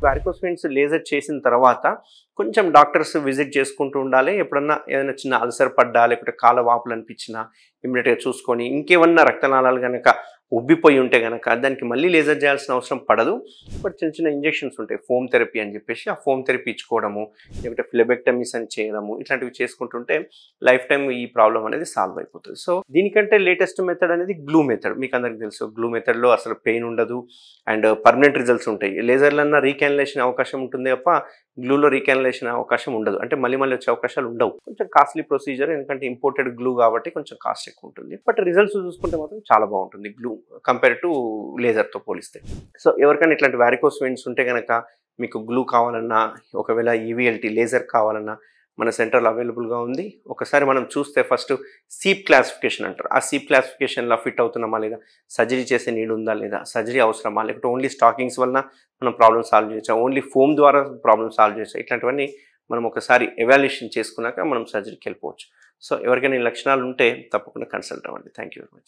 Varicose veins laser చేసిన తర్వాత కొంచెం డాక్టర్స్ విజిట్ చేసుకుంటూ ఉండాలి. ఎప్పుడన్నా ఏదైనా చిన్న అల్సర్ పడ్డా లేకపోతే కాళ్ళ వాపులు అనిపించినా ఇమ్మీడియట్గా చూసుకొని, ఇంకేమన్నా రక్తనాళాలు కనుక ఉబ్బిపోయి ఉంటే కనుక దానికి మళ్ళీ లేజర్ చేయాల్సిన అవసరం పడదు. బట్ చిన్న చిన్న ఇంజెక్షన్స్ ఉంటాయి, ఫోమ్ థెరపీ అని చెప్పేసి ఆ ఫోమ్ థెరపీ ఇచ్చుకోవడము, లేకపోతే ఫ్లెబెక్టమీస్ అని చేయడము, ఇట్లాంటివి చేసుకుంటుంటే లైఫ్ టైం ఈ ప్రాబ్లం అనేది సాల్వ్ అయిపోతుంది. సో దీనికంటే లేటెస్ట్ మెథడ్ అనేది గ్లూ మెథడ్. మీకు అందరికి తెలుసు, గ్లూ మెథడ్లో అసలు పెయిన్ ఉండదు అండ్ పర్మనెంట్ రిజల్ట్స్ ఉంటాయి. లేజర్లన్నా రీకాన్యులేషన్ అవకాశం ఉంటుంది తప్ప గ్లూలో రీకాన్యులేషన్ అవకాశం ఉండదు, అంటే మళ్ళీ వచ్చే అవకాశాలు ఉండవు. కొంచెం కాస్ట్లీ ప్రొసీజర్, ఎందుకంటే ఇంపోర్టెడ్ గ్లూ కాబట్టి కొంచెం కాస్ట్ ఎక్కువ ఉంటుంది. బట్ రిజల్ట్స్ చూసుకుంటే మాత్రం చాలా బాగుంటుంది గ్లూ కంపేర్ టు లేజర్తో పోలిస్తే. సో ఎవరికైనా ఇట్లాంటి వారికోస్ వెయిన్స్ ఉంటే కనుక మీకు గ్లూ కావాలన్నా, ఒకవేళ ఈవీఎల్టీ లేజర్ కావాలన్నా మన సెంటర్లో అవైలబుల్గా ఉంది. ఒకసారి మనం చూస్తే ఫస్ట్ సీప్ క్లాసిఫికేషన్ అంటారు. ఆ సీప్ క్లాసిఫికేషన్లో ఫిట్ అవుతున్నామా లేదా, సర్జరీ చేసే నీడ్ ఉందా లేదా, సర్జరీ అవసరమా, లేకపోతే ఓన్లీ స్టాకింగ్స్ వలన మనం ప్రాబ్లమ్ సాల్వ్ చేయొచ్చా, ఓన్లీ ఫోమ్ ద్వారా ప్రాబ్లమ్ సాల్వ్ చేయొచ్చా, ఇట్లాంటివన్నీ మనం ఒకసారి ఎవాల్యుయేషన్ చేసుకున్నాక మనం సర్జరీకి వెళ్ళిపోవచ్చు. సో ఎవరికైనా ఈ లక్షణాలు ఉంటే తప్పకుండా కన్సల్ట్ అవ్వండి. Thank you very much.